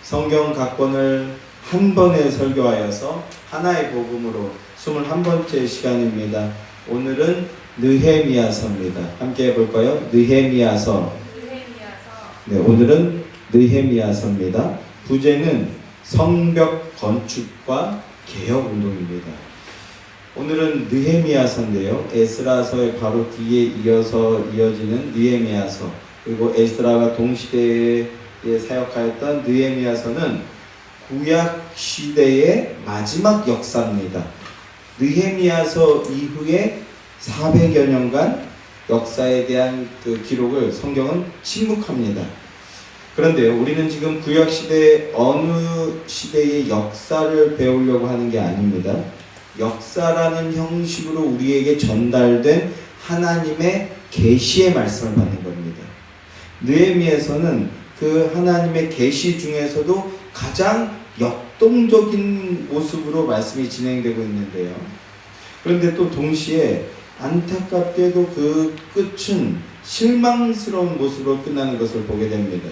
성경 각 권을 한 번에 설교하여서 하나의 복음으로 21번째 시간입니다. 오늘은 느헤미야서입니다. 함께 해볼까요? 느헤미야서. 네, 오늘은 느헤미야서입니다. 부제는 성벽 건축과 개혁 운동입니다. 오늘은 느헤미야서인데요. 에스라서의 바로 뒤에 이어지는 느헤미야서, 그리고 에스라가 동시대에 사역하였던 느헤미야서는 구약 시대의 마지막 역사입니다. 느헤미야서 이후에 400여 년간 역사에 대한 그 기록을 성경은 침묵합니다. 그런데요, 우리는 지금 구약 시대의 어느 시대의 역사를 배우려고 하는 게 아닙니다. 역사라는 형식으로 우리에게 전달된 하나님의 계시의 말씀을 받는 겁니다. 느헤미야서는 그 하나님의 계시 중에서도 가장 역동적인 모습으로 말씀이 진행되고 있는데요. 그런데 또 동시에 안타깝게도 그 끝은 실망스러운 모습으로 끝나는 것을 보게 됩니다.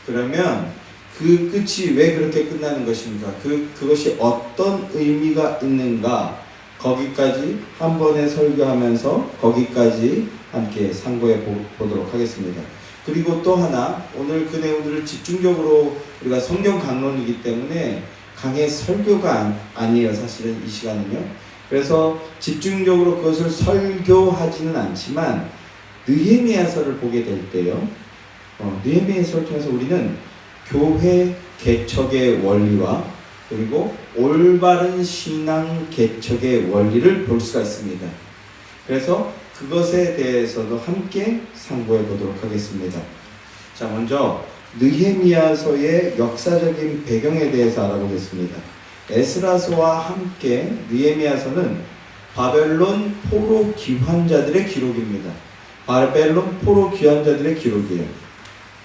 그러면 그 끝이 왜 그렇게 끝나는 것인가? 그것이 어떤 의미가 있는가? 거기까지 한 번에 설교하면서 거기까지 함께 상고해 보도록 하겠습니다. 그리고 또 하나, 오늘 그 내용들을 집중적으로 우리가 성경 강론이기 때문에 강의 설교가 아니에요. 사실은 이 시간은요. 그래서 집중적으로 그것을 설교하지는 않지만 느헤미야서를 보게 될 때요, 느헤미야서를 통해서 우리는 교회 개척의 원리와 그리고 올바른 신앙 개척의 원리를 볼 수가 있습니다. 그래서 그것에 대해서도 함께 상고해 보도록 하겠습니다. 자, 먼저 느헤미야서의 역사적인 배경에 대해서 알아보겠습니다. 에스라서와 함께 느헤미야서는 바벨론 포로 귀환자들의 기록입니다. 바벨론 포로 귀환자들의 기록이에요.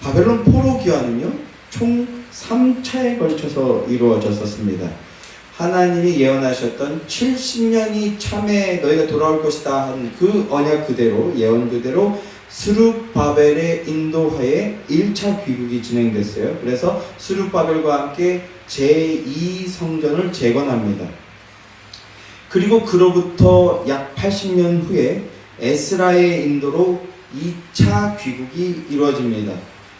바벨론 포로 귀환은요, 총 3차에 걸쳐서 이루어졌었습니다. 하나님이 예언하셨던 70년이 참에 너희가 돌아올 것이다 한 그 언약 그대로, 예언 그대로 스룹바벨의 인도하에 1차 귀국이 진행됐어요. 그래서 스룹바벨과 함께 제2성전을 재건합니다. 그리고 그로부터 약 80년 후에 에스라의 인도로 2차 귀국이 이루어집니다.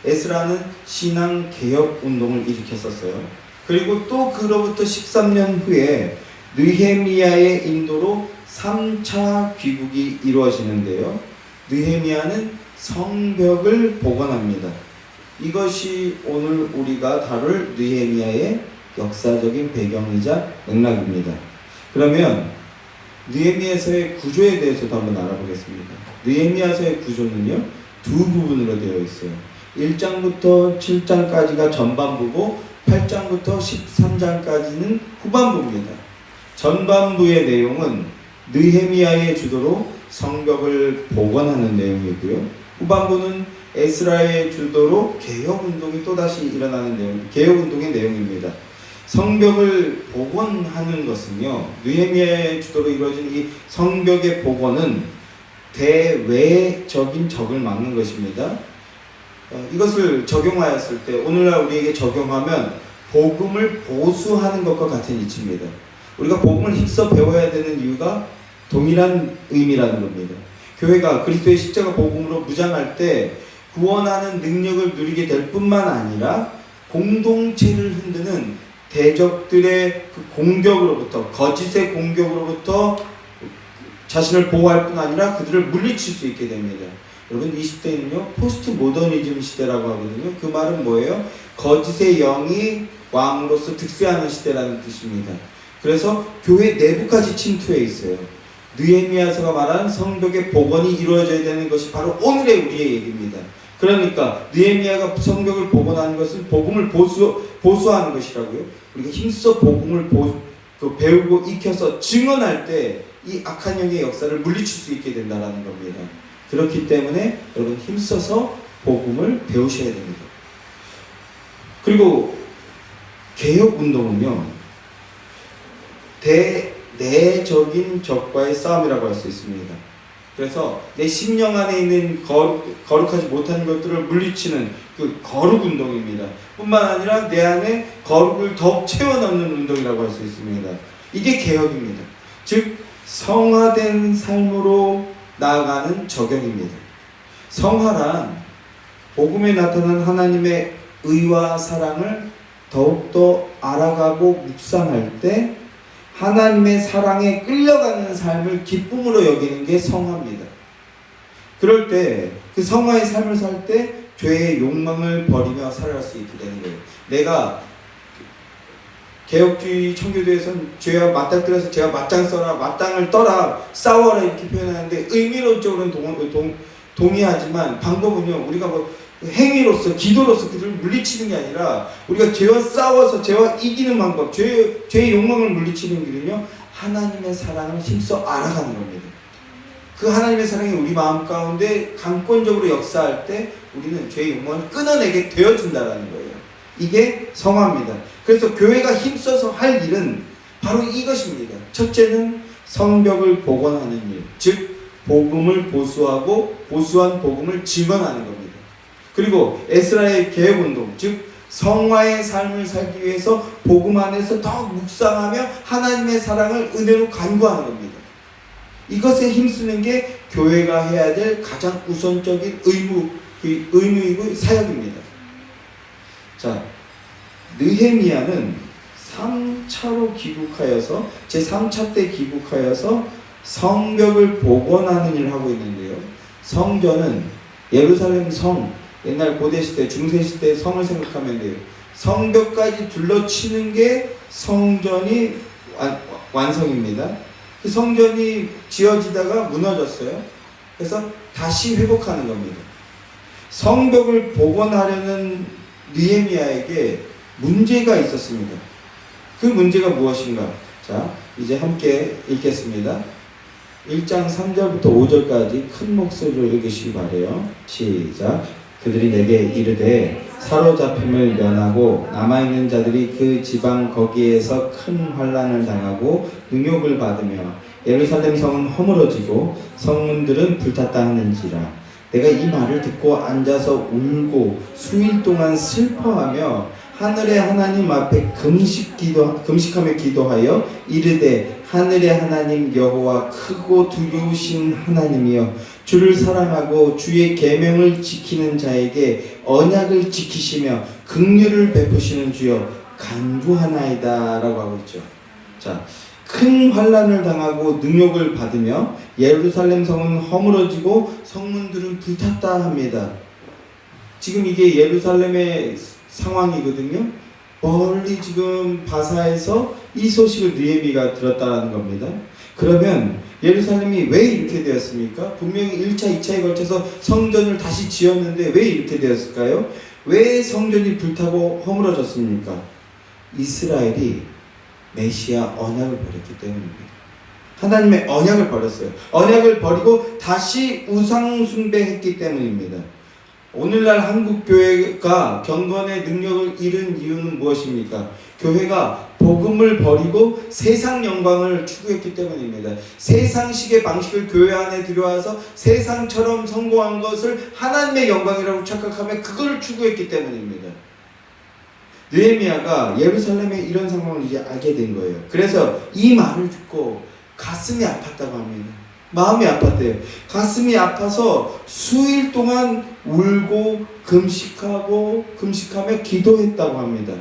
에스라는 신앙 개혁 운동을 일으켰었어요. 그리고 또 그로부터 13년 후에 느헤미야의 인도로 3차 귀국이 이루어지는데요. 느헤미야는 성벽을 복원합니다. 이것이 오늘 우리가 다룰 느헤미야의 역사적인 배경이자 맥락입니다. 그러면 느헤미야서의 구조에 대해서도 한번 알아보겠습니다. 느헤미야서의 구조는요, 두 부분으로 되어 있어요. 1장부터 7장까지가 전반부고 8장부터 13장까지는 후반부입니다. 전반부의 내용은 느헤미야의 주도로 성벽을 복원하는 내용이고요. 후반부는 에스라의 주도로 개혁운동이 또다시 일어나는 내용, 개혁운동의 내용입니다. 성벽을 복원하는 것은요, 느헤미야의 주도로 이루어진 이 성벽의 복원은 대외적인 적을 막는 것입니다. 이것을 적용하였을 때, 오늘날 우리에게 적용하면 복음을 보수하는 것과 같은 이치입니다. 우리가 복음을 힘써 배워야 되는 이유가 동일한 의미라는 겁니다. 교회가 그리스도의 십자가 복음으로 무장할 때 구원하는 능력을 누리게 될 뿐만 아니라 공동체를 흔드는 대적들의 그 공격으로부터, 거짓의 공격으로부터 자신을 보호할 뿐 아니라 그들을 물리칠 수 있게 됩니다. 여러분, 이 시대는요, 포스트 모더니즘 시대라고 하거든요. 그 말은 뭐예요? 거짓의 영이 왕으로서 득세하는 시대라는 뜻입니다. 그래서 교회 내부까지 침투해 있어요. 느헤미야서가 말하는 성벽의 복원이 이루어져야 되는 것이 바로 오늘의 우리의 얘기입니다. 그러니까 느헤미야가 성벽을 복원하는 것은 복음을 보수하는 것이라고요. 우리가 힘써 복음을 배우고 익혀서 증언할 때 이 악한 영의 역사를 물리칠 수 있게 된다는 겁니다. 그렇기 때문에 여러분, 힘써서 복음을 배우셔야 됩니다. 그리고 개혁운동은요, 내적인 적과의 싸움이라고 할 수 있습니다. 그래서 내 심령 안에 있는 거룩하지 못한 것들을 물리치는 그 거룩 운동입니다. 뿐만 아니라 내 안에 거룩을 더욱 채워 넣는 운동이라고 할 수 있습니다. 이게 개혁입니다. 즉 성화된 삶으로 나아가는 적용입니다. 성화란 복음에 나타난 하나님의 의와 사랑을 더욱더 알아가고 묵상할 때 하나님의 사랑에 끌려가는 삶을 기쁨으로 여기는 게 성화입니다. 그럴 때 그 성화의 삶을 살 때 죄의 욕망을 버리며 살아갈 수 있게 되는 거예요. 내가 개혁주의 청교도에서는 죄와 맞닥뜨려서 제가 맞짱 써라, 맞땅을 떠라, 싸워라 이렇게 표현하는데 의미론적으로는 동의하지만 방법은요, 우리가 뭐 행위로서 기도로서 그들을 물리치는 게 아니라 우리가 죄와 싸워서 죄와 이기는 방법, 죄의 욕망을 물리치는 길은요, 하나님의 사랑을 힘써 알아가는 겁니다. 그 하나님의 사랑이 우리 마음 가운데 강권적으로 역사할 때 우리는 죄의 욕망을 끊어내게 되어준다는 거예요. 이게 성화입니다. 그래서 교회가 힘써서 할 일은 바로 이것입니다. 첫째는 성벽을 복원하는 일, 즉 복음을 보수하고 보수한 복음을 증언하는 겁니다. 그리고 에스라의 개혁운동, 즉 성화의 삶을 살기 위해서 복음 안에서 더욱 묵상하며 하나님의 사랑을 은혜로 간구하는 겁니다. 이것에 힘쓰는 게 교회가 해야 될 가장 우선적인 의무이고 사역입니다. 자, 느헤미야는 3차로 귀국하여서 제3차 때 귀국하여서 성벽을 복원하는 일을 하고 있는데요. 성전은 예루살렘 성, 옛날 고대시대, 중세시대 성을 생각하면 돼요. 성벽까지 둘러치는 게 성전이 완성입니다. 그 성전이 지어지다가 무너졌어요. 그래서 다시 회복하는 겁니다. 성벽을 복원하려는 느헤미야에게 문제가 있었습니다. 그 문제가 무엇인가? 자, 이제 함께 읽겠습니다. 1장 3절부터 5절까지 큰 목소리로 읽으시기 바라요. 시작. 그들이 내게 이르되 사로잡힘을 면하고 남아있는 자들이 그 지방 거기에서 큰 환난을 당하고 능욕을 받으며 예루살렘 성은 허물어지고 성문들은 불탔다 하는지라. 내가 이 말을 듣고 앉아서 울고 수일 동안 슬퍼하며 하늘의 하나님 앞에 금식하며 기도하여 이르되 하늘의 하나님 여호와 크고 두려우신 하나님이여 주를 사랑하고 주의 계명을 지키는 자에게 언약을 지키시며 긍휼을 베푸시는 주여 간구하나이다 라고 하고 있죠. 자, 큰 환난을 당하고 능욕을 받으며 예루살렘 성은 허물어지고 성문들은 불탔다 합니다. 지금 이게 예루살렘의 상황이거든요. 멀리 지금 바사에서 이 소식을 느헤미야가 들었다는 겁니다. 그러면 예루살렘이 왜 이렇게 되었습니까? 분명히 1차, 2차에 걸쳐서 성전을 다시 지었는데 왜 이렇게 되었을까요? 왜 성전이 불타고 허물어졌습니까? 이스라엘이 메시아 언약을 버렸기 때문입니다. 하나님의 언약을 버렸어요. 언약을 버리고 다시 우상 숭배했기 때문입니다. 오늘날 한국교회가 경건의 능력을 잃은 이유는 무엇입니까? 교회가 복음을 버리고 세상 영광을 추구했기 때문입니다. 세상식의 방식을 교회 안에 들여와서 세상처럼 성공한 것을 하나님의 영광이라고 착각하며 그걸 추구했기 때문입니다. 느헤미야가 예루살렘에 이런 상황을 이제 알게 된 거예요. 그래서 이 말을 듣고 가슴이 아팠다고 합니다. 마음이 아팠대요. 가슴이 아파서 수일 동안 울고 금식하며 기도했다고 합니다.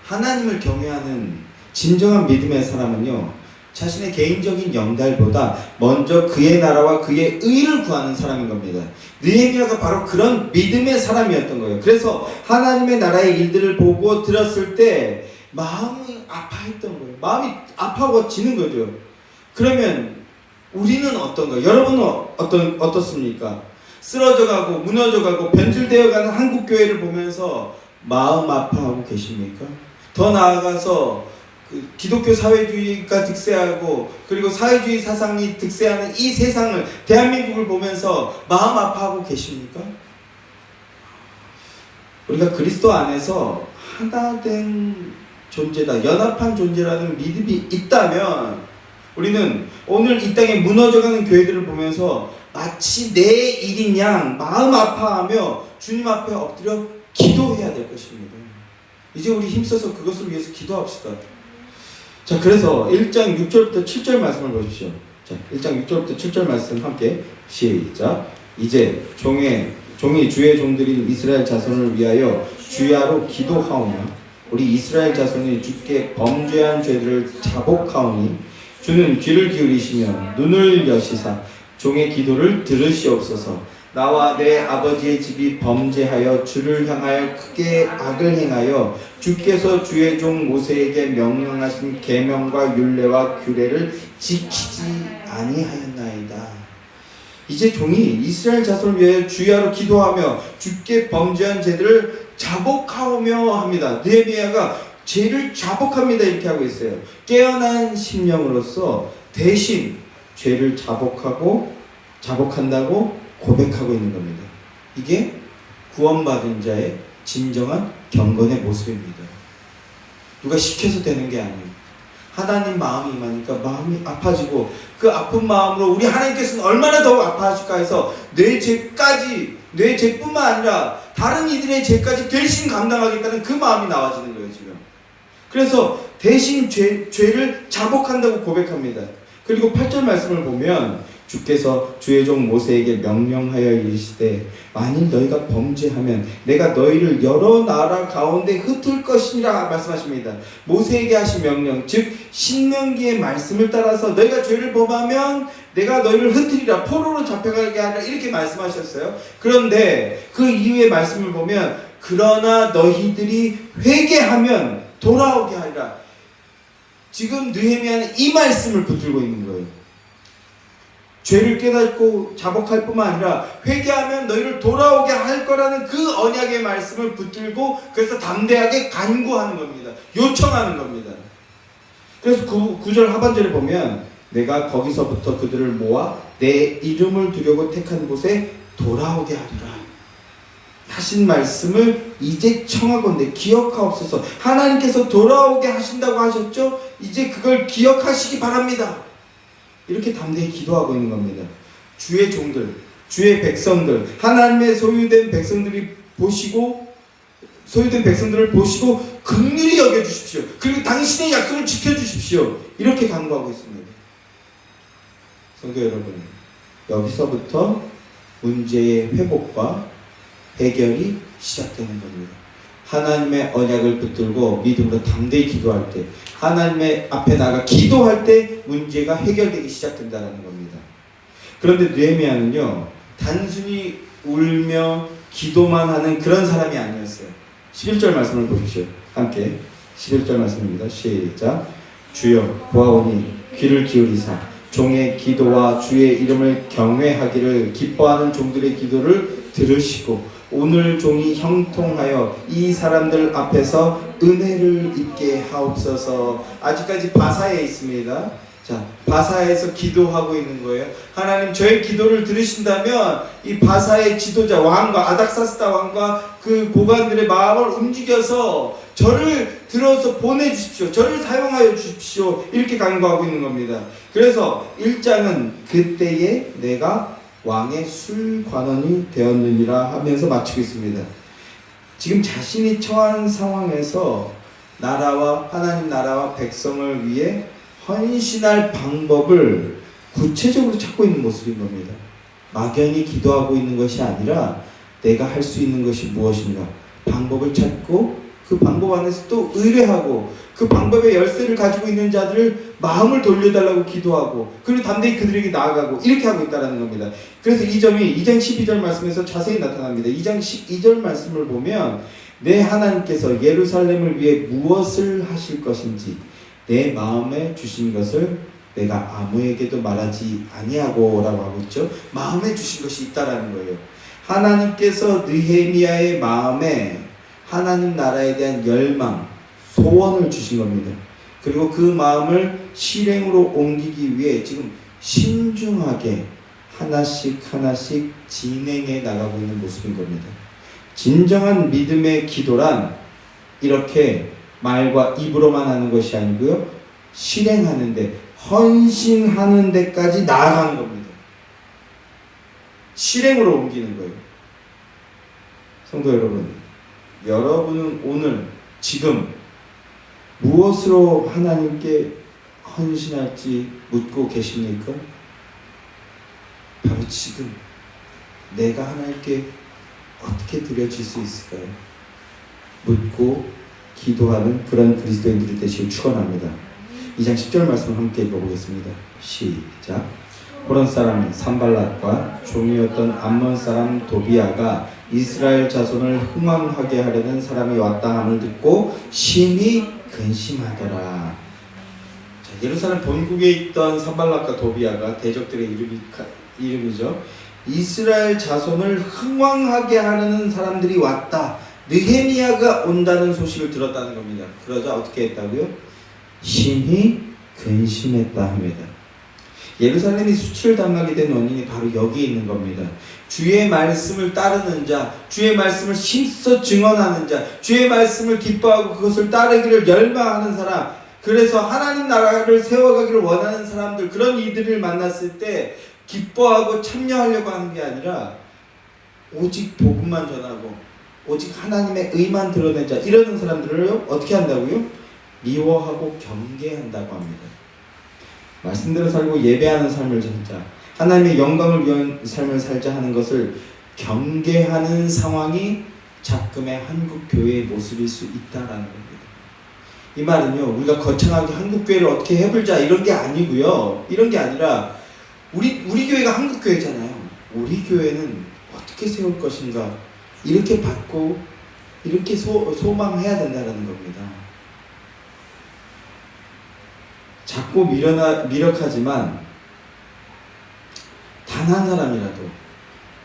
하나님을 경외하는 진정한 믿음의 사람은요, 자신의 개인적인 영달보다 먼저 그의 나라와 그의 의를 구하는 사람인 겁니다. 느헤미야가 바로 그런 믿음의 사람이었던 거예요. 그래서 하나님의 나라의 일들을 보고 들었을 때 마음이 아파했던 거예요. 마음이 아파지는 거죠. 그러면 우리는 어떤가? 여러분은 어떻습니까? 쓰러져가고 무너져가고 변질되어가는 한국교회를 보면서 마음 아파하고 계십니까? 더 나아가서 기독교 사회주의가 득세하고 그리고 사회주의 사상이 득세하는 이 세상을, 대한민국을 보면서 마음 아파하고 계십니까? 우리가 그리스도 안에서 하나된 존재다, 연합한 존재라는 믿음이 있다면 우리는 오늘 이 땅에 무너져가는 교회들을 보면서 마치 내 일인 양 마음 아파하며 주님 앞에 엎드려 기도해야 될 것입니다. 이제 우리 힘써서 그것을 위해서 기도합시다. 자, 그래서 1장 6절부터 7절 말씀을 보십시오. 자, 1장 6절부터 7절 말씀 함께 시작. 이제 종이 주의 종들인 이스라엘 자손을 위하여 주야로 기도하오며 우리 이스라엘 자손이 주께 범죄한 죄들을 자복하오니 주는 귀를 기울이시며 눈을 여시사 종의 기도를 들으시옵소서. 나와 내 아버지의 집이 범죄하여 주를 향하여 크게 악을 행하여 주께서 주의 종 모세에게 명령하신 계명과 율례와 규례를 지키지 아니하였나이다. 이제 종이 이스라엘 자손을 위하여 주야로 기도하며 주께 범죄한 죄들을 자복하오며 합니다. 느헤미야가 죄를 자복합니다 이렇게 하고 있어요. 깨어난 심령으로서 대신 죄를 자복한다고 고백하고 있는 겁니다. 이게 구원받은 자의 진정한 경건의 모습입니다. 누가 시켜서 되는 게 아니에요. 하나님 마음이 임하니까 마음이 아파지고 그 아픈 마음으로 우리 하나님께서는 얼마나 더욱 아파하실까 해서 내 죄뿐만 아니라 다른 이들의 죄까지 대신 감당하겠다는 그 마음이 나와지는 거예요 지금. 그래서 대신 죄를 자복한다고 고백합니다. 그리고 8절 말씀을 보면 주께서 주의 종 모세에게 명령하여 이르시되 만일 너희가 범죄하면 내가 너희를 여러 나라 가운데 흩을 것이니라 말씀하십니다. 모세에게 하신 명령, 즉 신명기의 말씀을 따라서 너희가 죄를 범하면 내가 너희를 흩으리라, 포로로 잡혀가게 하리라 이렇게 말씀하셨어요. 그런데 그 이후의 말씀을 보면 그러나 너희들이 회개하면 돌아오게 하리라. 지금 느헤미야는 이 말씀을 붙들고 있는 거예요. 죄를 깨닫고 자복할 뿐만 아니라 회개하면 너희를 돌아오게 할 거라는 그 언약의 말씀을 붙들고 그래서 담대하게 간구하는 겁니다. 요청하는 겁니다. 그래서 9절 하반절에 보면 내가 거기서부터 그들을 모아 내 이름을 두려고 택한 곳에 돌아오게 하리라 하신 말씀을 이제 청하건대 기억하옵소서. 하나님께서 돌아오게 하신다고 하셨죠? 이제 그걸 기억하시기 바랍니다. 이렇게 담대히 기도하고 있는 겁니다. 주의 종들, 주의 백성들, 하나님의 소유된 백성들을 보시고 긍휼히 여겨주십시오. 그리고 당신의 약속을 지켜주십시오. 이렇게 간구하고 있습니다. 성도 여러분, 여기서부터 문제의 회복과 해결이 시작되는 겁니다. 하나님의 언약을 붙들고 믿음으로 담대히 기도할 때, 하나님의 앞에 나가 기도할 때 문제가 해결되기 시작된다는 겁니다. 그런데 느헤미야는요, 단순히 울며 기도만 하는 그런 사람이 아니었어요. 11절 말씀을 보십시오. 함께 11절 말씀입니다. 시작. 주여 보아오니 귀를 기울이사 종의 기도와 주의 이름을 경외하기를 기뻐하는 종들의 기도를 들으시고 오늘 종이 형통하여 이 사람들 앞에서 은혜를 입게 하옵소서. 아직까지 바사에 있습니다. 자, 바사에서 기도하고 있는 거예요. 하나님 저의 기도를 들으신다면 이 바사의 지도자 왕과 아닥사스다 왕과 그 고관들의 마음을 움직여서 저를 들어서 보내주십시오. 저를 사용하여 주십시오. 이렇게 간구하고 있는 겁니다. 그래서 1장은 그때에 내가 왕의 술관원이 되었느니라 하면서 마치고 있습니다. 지금 자신이 처한 상황에서 나라와 하나님 나라와 백성을 위해 헌신할 방법을 구체적으로 찾고 있는 모습인 겁니다. 막연히 기도하고 있는 것이 아니라 내가 할 수 있는 것이 무엇인가 방법을 찾고 그 방법 안에서 또 의뢰하고 그 방법의 열쇠를 가지고 있는 자들을 마음을 돌려달라고 기도하고 그리고 담대히 그들에게 나아가고 이렇게 하고 있다는 겁니다. 그래서 이 점이 2장 12절 말씀에서 자세히 나타납니다. 2장 12절 말씀을 보면 내 하나님께서 예루살렘을 위해 무엇을 하실 것인지 내 마음에 주신 것을 내가 아무에게도 말하지 아니하고 라고 하고 있죠. 마음에 주신 것이 있다라는 거예요. 하나님께서 느헤미야의 마음에 하나님 나라에 대한 열망, 소원을 주신 겁니다. 그리고 그 마음을 실행으로 옮기기 위해 지금 신중하게 하나씩 진행해 나가고 있는 모습인 겁니다. 진정한 믿음의 기도란 이렇게 말과 입으로만 하는 것이 아니고요, 실행하는데 헌신하는 데까지 나아가는 겁니다. 실행으로 옮기는 거예요. 성도 여러분, 여러분은 오늘 지금 무엇으로 하나님께 헌신할지 묻고 계십니까? 바로 지금 내가 하나님께 어떻게 드려질 수 있을까요? 묻고 기도하는 그런 그리스도인들이 되시길 축원합니다. 2장 10절 말씀을 함께 읽어보겠습니다. 시작. 호론 사람 산발랏과 종이었던 암몬 사람 도비아가 이스라엘 자손을 흥왕하게 하려는 사람이 왔다 함을 듣고 심히 근심하더라. 자, 예루살렘 본국에 있던 산발랏과 도비아가 대적들의 이름이죠. 이스라엘 자손을 흥왕하게 하려는 사람들이 왔다. 느헤미야가 온다는 소식을 들었다는 겁니다. 그러자 어떻게 했다고요? 심히 근심했다 합니다. 예루살렘이 수치를 당하게 된 원인이 바로 여기 있는 겁니다. 주의 말씀을 따르는 자, 주의 말씀을 힘써 증언하는 자, 주의 말씀을 기뻐하고 그것을 따르기를 열망하는 사람, 그래서 하나님 나라를 세워가기를 원하는 사람들, 그런 이들을 만났을 때 기뻐하고 참여하려고 하는 게 아니라 오직 복음만 전하고 오직 하나님의 의만 드러낸 자, 이러는 사람들을 어떻게 한다고요? 미워하고 경계한다고 합니다. 말씀대로 살고 예배하는 삶을 살자, 하나님의 영광을 위한 삶을 살자 하는 것을 경계하는 상황이 작금의 한국 교회의 모습일 수 있다라는 겁니다. 이 말은요, 우리가 거창하게 한국 교회를 어떻게 해볼자 이런 게 아니고요. 이런 게 아니라 우리 교회가 한국 교회잖아요. 우리 교회는 어떻게 세울 것인가, 이렇게 받고 이렇게 소망해야 된다는 겁니다. 작고 미력하지만 단 한 사람이라도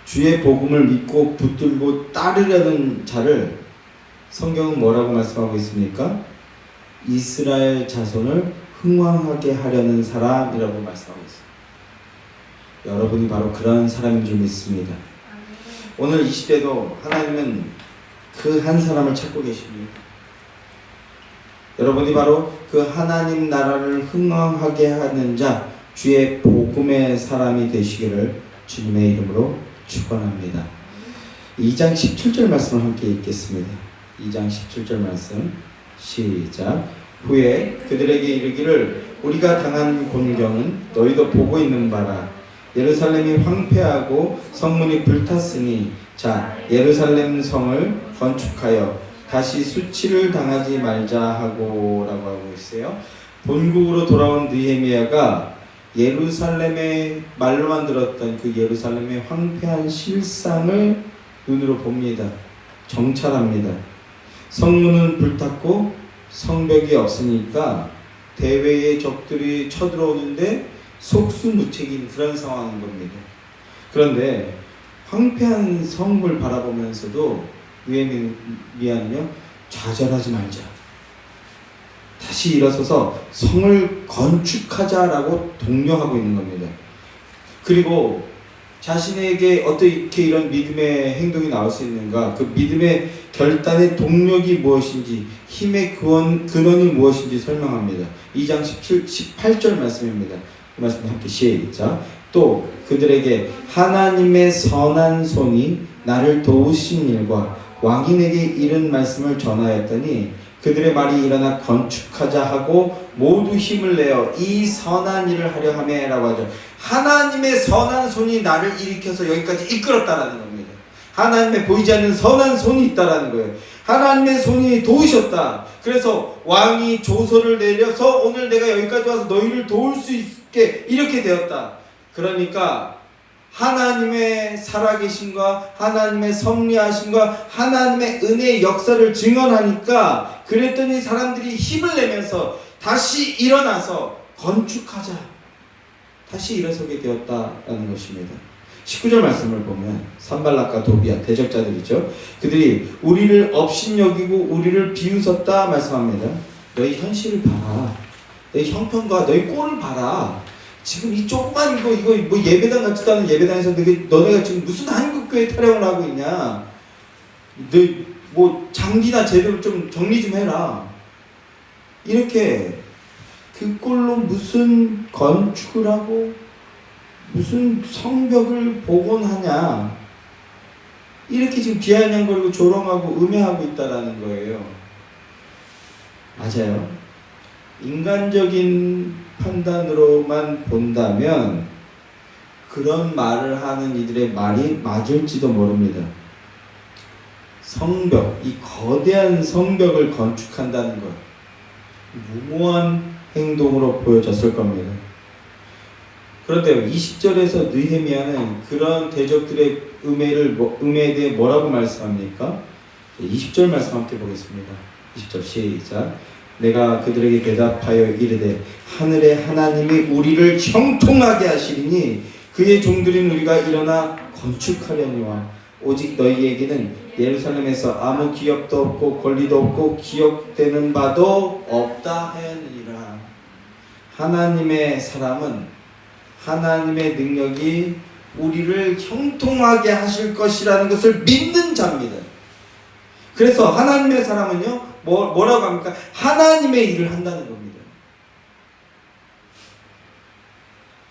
주의 복음을 믿고 붙들고 따르려는 자를 성경은 뭐라고 말씀하고 있습니까? 이스라엘 자손을 흥왕하게 하려는 사람이라고 말씀하고 있습니다. 여러분이 바로 그런 사람인 줄 믿습니다. 오늘 이 시대도 하나님은 그 한 사람을 찾고 계십니다. 여러분이 바로 그 하나님 나라를 흥왕하게 하는 자, 주의 복음의 사람이 되시기를 주님의 이름으로 축원합니다. 2장 17절 말씀을 함께 읽겠습니다. 2장 17절 말씀 시작. 후에 그들에게 이르기를 우리가 당한 곤경은 너희도 보고 있는 바라. 예루살렘이 황폐하고 성문이 불탔으니 자 예루살렘 성을 건축하여 다시 수치를 당하지 말자 하고 라고 하고 있어요. 본국으로 돌아온 느헤미야가 예루살렘의 말로만 들었던 그 예루살렘의 황폐한 실상을 눈으로 봅니다. 정찰합니다. 성문은 불탔고 성벽이 없으니까 대외의 적들이 쳐들어오는데 속수무책인 그런 상황인 겁니다. 그런데 황폐한 성을 바라보면서도 느헤미야는요, 좌절하지 말자, 다시 일어서서 성을 건축하자라고 독려하고 있는 겁니다. 그리고 자신에게 어떻게 이런 믿음의 행동이 나올 수 있는가, 그 믿음의 결단의 동력이 무엇인지, 힘의 근원이 무엇인지 설명합니다. 2장 18절 말씀입니다. 그 말씀 함께 시작. 또 그들에게 하나님의 선한 손이 나를 도우신 일과 왕인에게 이른 말씀을 전하였더니 그들의 말이 일어나 건축하자 하고 모두 힘을 내어 이 선한 일을 하려 하매 라고 하죠. 하나님의 선한 손이 나를 일으켜서 여기까지 이끌었다라는 겁니다. 하나님의 보이지 않는 선한 손이 있다라는 거예요. 하나님의 손이 도우셨다. 그래서 왕이 조서를 내려서 오늘 내가 여기까지 와서 너희를 도울 수 있게 이렇게 되었다. 그러니까 하나님의 살아계심과 하나님의 섭리하심과 하나님의 은혜의 역사를 증언하니까 그랬더니 사람들이 힘을 내면서 다시 일어나서 건축하자, 다시 일어서게 되었다라는 것입니다. 19절 말씀을 보면 산발랏과 도비아 대적자들이죠. 그들이 우리를 업신여기고 우리를 비웃었다 말씀합니다. 너희 현실을 봐라. 너희 형편과 너희 꼴을 봐라. 지금 이 조그만 이거 뭐 예배당 같지도 않은 예배당에서 너네가 지금 무슨 한국교회 타령을 하고 있냐? 너 뭐 장비나 제대로 좀 정리 좀 해라. 이렇게 그꼴로 무슨 건축을 하고 무슨 성벽을 복원하냐, 이렇게 지금 비아냥거리고 조롱하고 음해하고 있다라는 거예요. 맞아요. 인간적인 판단으로만 본다면 그런 말을 하는 이들의 말이 맞을지도 모릅니다. 성벽, 이 거대한 성벽을 건축한다는 것, 무모한 행동으로 보여졌을 겁니다. 그런데 20절에서 느헤미야는 그런 대적들의 음해에 대해 뭐라고 말씀합니까? 20절 말씀 함께 보겠습니다. 20절 시작. 내가 그들에게 대답하여 이르되 하늘의 하나님이 우리를 형통하게 하시리니 그의 종들인 우리가 일어나 건축하려니와 오직 너희에게는 예루살렘에서 아무 기업도 없고 권리도 없고 기억되는 바도 없다 하였느니라. 하나님의 사람은 하나님의 능력이 우리를 형통하게 하실 것이라는 것을 믿는 자입니다. 그래서 하나님의 사람은요, 뭐라고 합니까? 하나님의 일을 한다는 겁니다.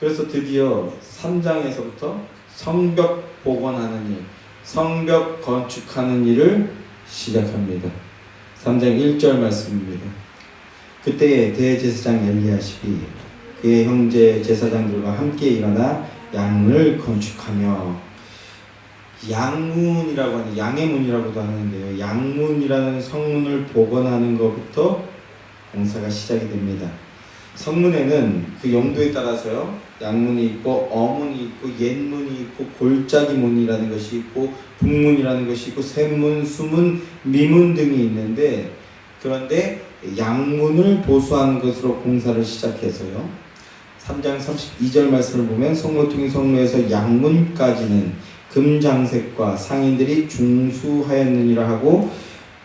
그래서 드디어 3장에서부터 성벽 복원하는 일, 성벽 건축하는 일을 시작합니다. 3장 1절 말씀입니다. 그때에 대제사장 엘리야십이 그의 형제 제사장들과 함께 일어나 양문을 건축하며, 양문이라고 하는, 양의 문이라고도 하는데요, 양문이라는 성문을 복원하는 것부터 공사가 시작이 됩니다. 성문에는 그 용도에 따라서요, 양문이 있고 어문이 있고 옛문이 있고 골짜기 문이라는 것이 있고 북문이라는 것이 있고 샘문, 수문, 미문 등이 있는데, 그런데 양문을 보수하는 것으로 공사를 시작해서요, 3장 32절 말씀을 보면 성모퉁이 성로에서 양문까지는 금장색과 상인들이 중수하였느니라 하고,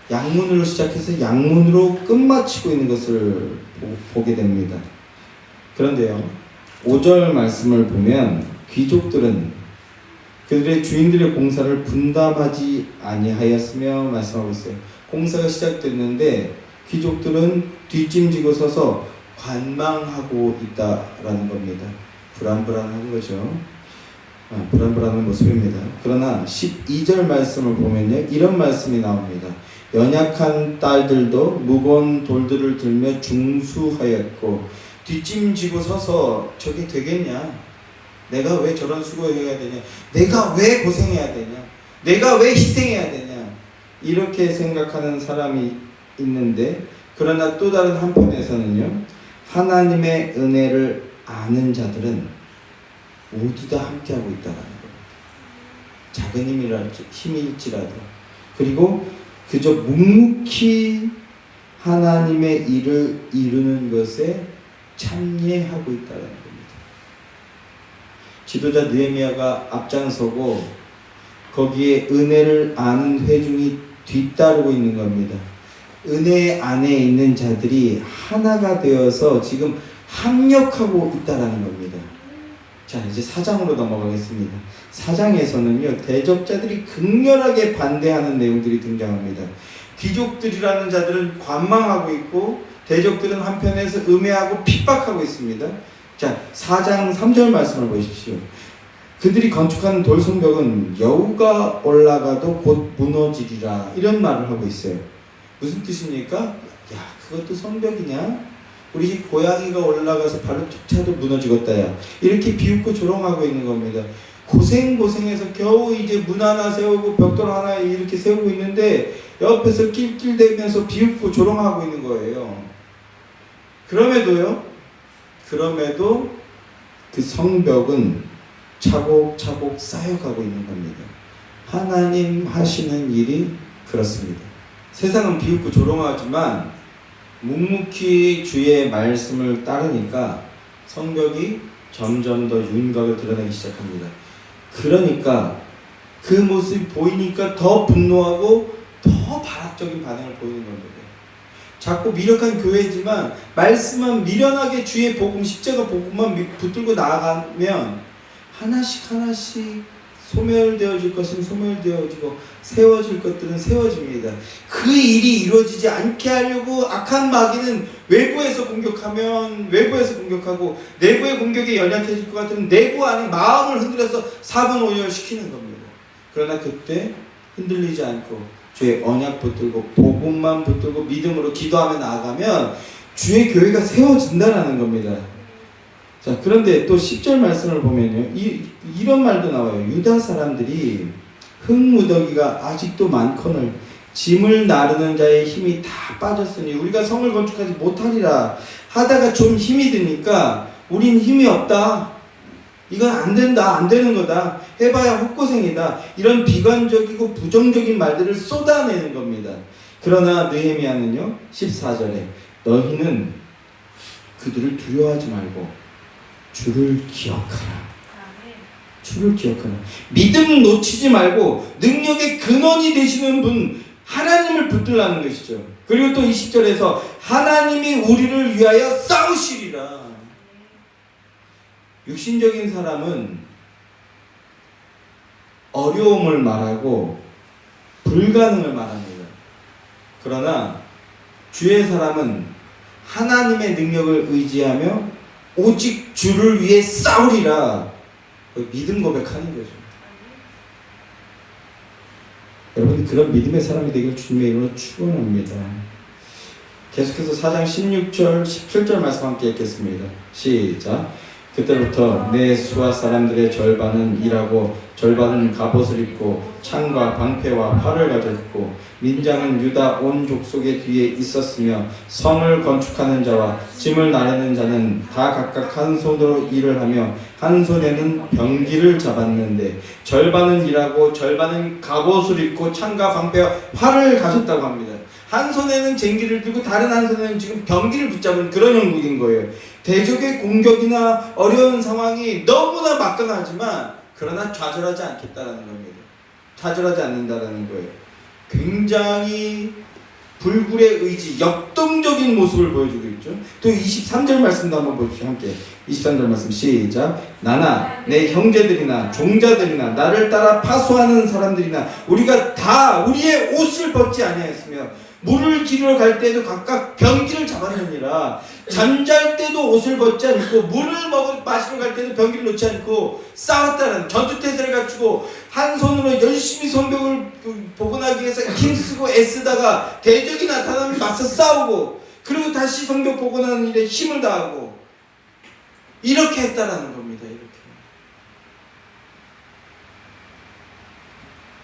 양문으로 시작해서 양문으로 끝마치고 있는 것을 보게 됩니다. 그런데요, 5절 말씀을 보면 귀족들은 그들의 주인들의 공사를 분담하지 아니하였으며 말씀하고 있어요. 공사가 시작됐는데 귀족들은 뒷짐지고 서서 관망하고 있다라는 겁니다. 불안불안한 거죠. 불안불안한 모습입니다. 그러나 12절 말씀을 보면요, 이런 말씀이 나옵니다. 연약한 딸들도 무거운 돌들을 들며 중수하였고, 뒷짐지고 서서 저게 되겠냐? 내가 왜 저런 수고해야 되냐? 내가 왜 고생해야 되냐? 내가 왜 희생해야 되냐? 이렇게 생각하는 사람이 있는데, 그러나 또 다른 한편에서는요, 하나님의 은혜를 아는 자들은 모두 다 함께하고 있다는 겁니다. 작은 힘일지라도, 그리고 그저 묵묵히 하나님의 일을 이루는 것에 참여하고 있다는 겁니다. 지도자 느헤미야가 앞장서고 거기에 은혜를 아는 회중이 뒤따르고 있는 겁니다. 은혜 안에 있는 자들이 하나가 되어서 지금 합력하고 있다는 겁니다. 자, 이제 4장으로 넘어가겠습니다. 4장에서는요, 대적자들이 극렬하게 반대하는 내용들이 등장합니다. 귀족들이라는 자들은 관망하고 있고 대적들은 한편에서 음해하고 핍박하고 있습니다. 자, 4장 3절 말씀을 보십시오. 그들이 건축하는 돌성벽은 여우가 올라가도 곧 무너지리라, 이런 말을 하고 있어요. 무슨 뜻입니까? 야, 그것도 성벽이냐? 우리 집 고양이가 올라가서 발로 툭 차도 무너지겠다, 야. 이렇게 비웃고 조롱하고 있는 겁니다. 고생해서 겨우 이제 문 하나 세우고 벽돌 하나 이렇게 세우고 있는데 옆에서 낄낄대면서 비웃고 조롱하고 있는 거예요. 그럼에도 그 성벽은 차곡차곡 쌓여가고 있는 겁니다. 하나님 하시는 일이 그렇습니다. 세상은 비웃고 조롱하지만 묵묵히 주의 말씀을 따르니까 성벽이 점점 더 윤곽을 드러내기 시작합니다. 그러니까 그 모습이 보이니까 더 분노하고 더 발악적인 반응을 보이는 겁니다. 작고 미력한 교회지만 말씀만 미련하게 주의 복음, 십자가 복음만 붙들고 나아가면 하나씩 소멸되어질 것은 소멸되어지고 세워질 것들은 세워집니다. 그 일이 이루어지지 않게 하려고 악한 마귀는 외부에서 공격하면 외부에서 공격하고, 내부의 공격이 연약해질 것 같으면 내부 안에 마음을 흔들어서 사분오열시키는 겁니다. 그러나 그때 흔들리지 않고 주의 언약 붙들고 복음만 붙들고 믿음으로 기도하며 나아가면 주의 교회가 세워진다라는 겁니다. 자, 그런데 또 10절 말씀을 보면요, 이런 말도 나와요. 유다 사람들이 흙무더기가 아직도 많거늘 짐을 나르는 자의 힘이 다 빠졌으니 우리가 성을 건축하지 못하리라 하다가 좀 힘이 드니까 우린 힘이 없다, 이건 안 된다, 안 되는 거다, 해봐야 헛고생이다, 이런 비관적이고 부정적인 말들을 쏟아내는 겁니다. 그러나 느헤미야는요 14절에 너희는 그들을 두려워하지 말고 주를 기억하라. 주를 기억하라. 믿음 놓치지 말고 능력의 근원이 되시는 분 하나님을 붙들라는 것이죠. 그리고 또 20절에서 하나님이 우리를 위하여 싸우시리라. 육신적인 사람은 어려움을 말하고 불가능을 말합니다. 그러나 주의 사람은 하나님의 능력을 의지하며 오직 주를 위해 싸우리라. 믿음 고백하는 거죠. 여러분, 그런 믿음의 사람이 되길 주님의 이름으로 축원합니다. 계속해서 4장 16절 17절 말씀 함께 읽겠습니다. 시작. 그때부터 내 수하 사람들의 절반은 일하고 절반은 갑옷을 입고 창과 방패와 활을 가졌고 민장은 유다 온 족속의 뒤에 있었으며 성을 건축하는 자와 짐을 나르는 자는 다 각각 한 손으로 일을 하며 한 손에는 병기를 잡았는데 절반은 일하고 절반은 갑옷을 입고 창과 방패와 활을 가졌다고 합니다. 한 손에는 쟁기를 들고 다른 한 손에는 지금 병기를 붙잡은 그런 형국인 거예요. 대적의 공격이나 어려운 상황이 너무나 막강하지만 그러나 좌절하지 않겠다라는 겁니다. 좌절하지 않는다라는 거예요. 굉장히 불굴의 의지, 역동적인 모습을 보여주고 있죠. 또 23절 말씀도 한번 보십시오. 함께 23절 말씀 시작. 나나 내 형제들이나 종자들이나 나를 따라 파수하는 사람들이나 우리가 다 우리의 옷을 벗지 아니하였으며 물을 기르러 갈 때도 각각 병기를 잡았느니라. 잠잘 때도 옷을 벗지 않고 물을 마시러 갈 때도 병기를 놓지 않고 싸웠다는 전투태세를 갖추고 한 손으로 열심히 성벽을 복원하기 위해서 힘쓰고 애쓰다가 대적이 나타나면 맞서 싸우고 그리고 다시 성벽 복원하는 일에 힘을 다하고 이렇게 했다라는 겁니다. 이렇게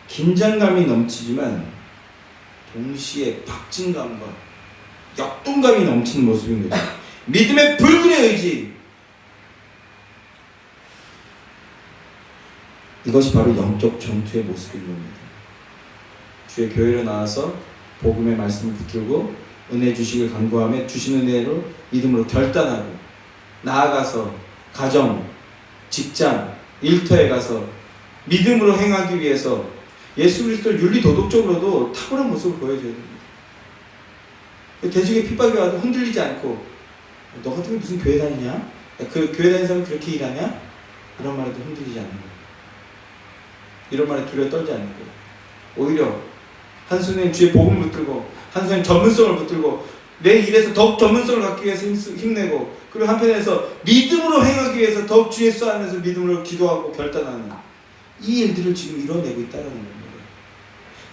긴장감이 넘치지만 동시에 박진감과 역동감이 넘치는 모습인 거죠. 믿음의 불굴의 의지, 이것이 바로 영적 전투의 모습인 겁니다. 주의 교회로 나와서 복음의 말씀을 붙들고 은혜 주식을 간구하며 주신 은혜로 믿음으로 결단하고 나아가서 가정, 직장, 일터에 가서 믿음으로 행하기 위해서 예수 그리스도를 윤리 도덕적으로도 탁월한 모습을 보여줘야 됩니다. 대적의 핍박이 와도 흔들리지 않고 너 같은 게 무슨 교회 다니냐? 그 교회 다니는 사람이 그렇게 일하냐? 이런 말에도 흔들리지 않는 거예요. 이런 말에 두려워 떨지 않는 거예요. 오히려 한 손에는 주의 복음을 붙들고 한 손에는 전문성을 붙들고 내 일에서 더욱 전문성을 갖기 위해서 힘내고 그리고 한편에서 믿음으로 행하기 위해서 더욱 주의 수 안에서 믿음으로 기도하고 결단하는 이 일들을 지금 이뤄내고 있다는 겁니다.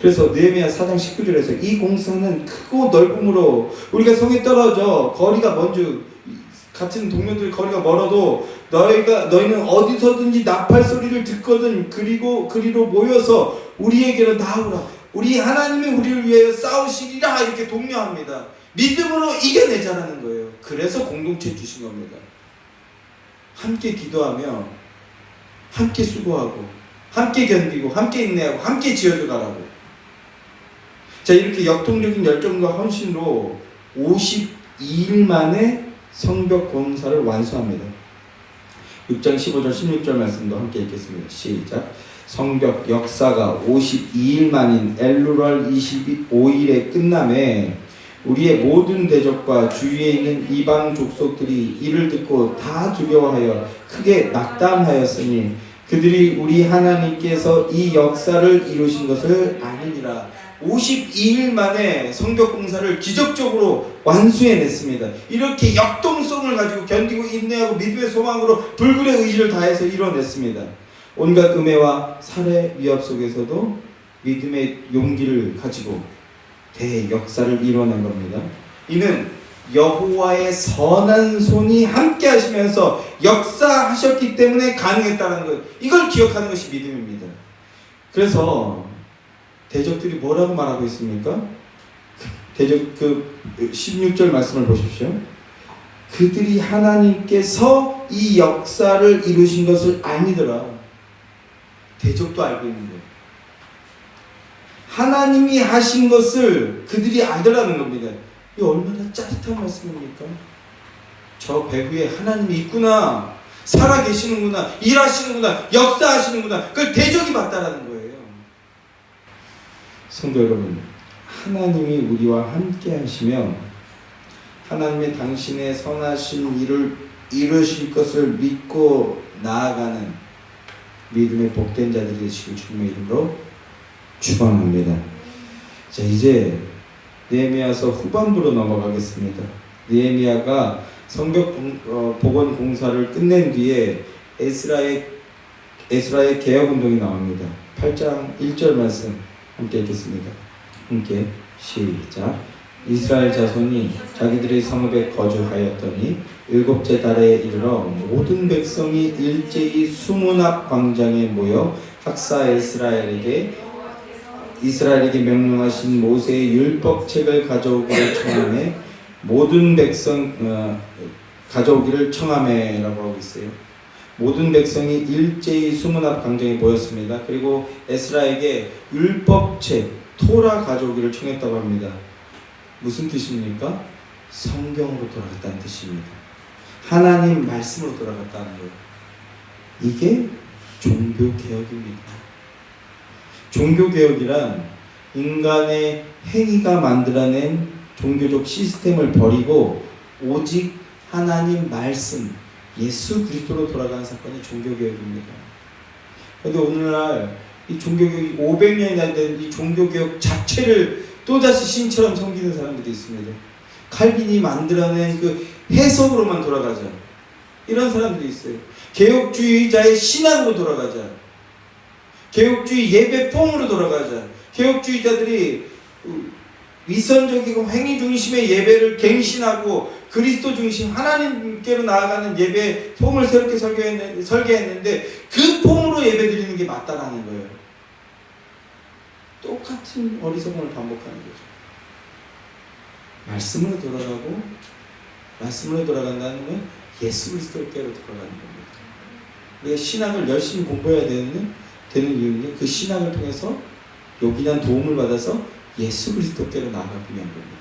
그래서 느헤미야 4장 19절에서 이 공사는 크고 넓음으로 우리가 성에 떨어져 거리가 먼즉 같은 동료들 거리가 멀어도 너희는 어디서든지 나팔 소리를 듣거든 그리로 모여서 우리에게로 나오라. 우리 하나님이 우리를 위하여 싸우시리라. 이렇게 독려합니다. 믿음으로 이겨내자라는 거예요. 그래서 공동체 주신 겁니다. 함께 기도하며 함께 수고하고 함께 견디고 함께 인내하고 함께 지어져 가라고. 자, 이렇게 역동적인 열정과 헌신으로 52일 만에 성벽 공사를 완수합니다. 6장 15절 16절 말씀도 함께 읽겠습니다. 시작. 성벽 역사가 52일 만인 엘루랄 25일에 끝남에 우리의 모든 대적과 주위에 있는 이방 족속들이 이를 듣고 다 두려워하여 크게 낙담하였으니 그들이 우리 하나님께서 이 역사를 이루신 것을 아니니라. 52일 만에 성벽 공사를 기적적으로 완수해냈습니다. 이렇게 역동성을 가지고 견디고 인내하고 믿음의 소망으로 불굴의 의지를 다해서 이뤄냈습니다. 온갖 음해와 살해 위협 속에서도 믿음의 용기를 가지고 대역사를 이뤄낸 겁니다. 이는 여호와의 선한 손이 함께 하시면서 역사하셨기 때문에 가능했다는 것, 이걸 기억하는 것이 믿음입니다. 그래서 대적들이 뭐라고 말하고 있습니까? 대적 16절 말씀을 보십시오. 그들이 하나님께서 이 역사를 이루신 것을 아니더라. 대적도 알고 있는 거예요. 하나님이 하신 것을 그들이 알더라는 겁니다. 이 얼마나 짜릿한 말씀입니까? 저 배후에 하나님이 있구나, 살아계시는구나, 일하시는구나, 역사하시는구나, 그걸 대적이 봤다라는 거예요. 성도 여러분, 하나님이 우리와 함께 하시며 하나님의 당신의 선하신 일을 이루실 것을 믿고 나아가는 믿음의 복된 자들이 되시길 주님의 이름으로 축원합니다. 자, 이제 느헤미야서 후반부로 넘어가겠습니다. 느헤미야가 성벽 복원 공사를 끝낸 뒤에 에스라의 개혁 운동이 나옵니다. 8장 1절 말씀 함께 읽겠습니다. 함께 시작. 이스라엘 자손이 자기들의 성읍에 거주하였더니 7째 달에 이르러 모든 백성이 일제히 수문 앞 광장에 모여 학사 이스라엘에게 명령하신 모세의 율법책을 가져오기를 청하매 모든 백성 가져오기를 청하매라고 하고 있어요. 모든 백성이 일제히 수문 앞 광장에 모였습니다. 그리고 에스라에게 율법책 토라 가져오기를 청했다고 합니다. 무슨 뜻입니까? 성경으로 돌아갔다는 뜻입니다. 하나님 말씀으로 돌아갔다는 거예요. 이게 종교개혁입니다. 종교개혁이란 인간의 행위가 만들어낸 종교적 시스템을 버리고 오직 하나님 말씀, 예수 그리스도로 돌아가는 사건이 종교개혁입니다. 그런데 오늘날 이 종교개혁이 500년이나 된 이 종교개혁 자체를 또다시 신처럼 섬기는 사람들이 있습니다. 칼빈이 만들어낸 그 해석으로만 돌아가자, 이런 사람들이 있어요. 개혁주의자의 신앙으로 돌아가자, 개혁주의 예배 폼으로 돌아가자. 개혁주의자들이 위선적이고 행위 중심의 예배를 갱신하고 그리스도 중심 하나님께로 나아가는 예배 폼을 새롭게 설계했는데 그 폼으로 예배 드리는 게 맞다라는 거예요. 똑같은 어리석음을 반복하는 거죠. 말씀으로 돌아가고, 말씀으로 돌아간다는 건 예수 그리스도께로 돌아가는 겁니다. 우리가 신학을 열심히 공부해야 되는 이유는 그 신학을 통해서 요긴한 도움을 받아서 예수 그리스도께로 나아가기 위한 겁니다.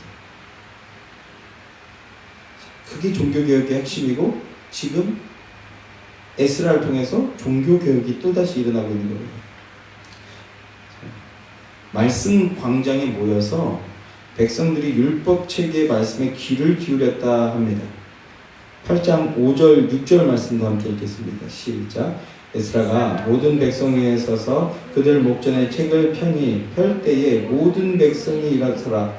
그게 종교개혁의 핵심이고, 지금 에스라를 통해서 종교개혁이 또다시 일어나고 있는 겁니다. 말씀 광장에 모여서 백성들이 율법책의 말씀에 귀를 기울였다 합니다. 8장 5절 6절 말씀도 함께 읽겠습니다. 시작. 에스라가 모든 백성 위에 서서 그들 목전에 책을 펼 때에 모든 백성이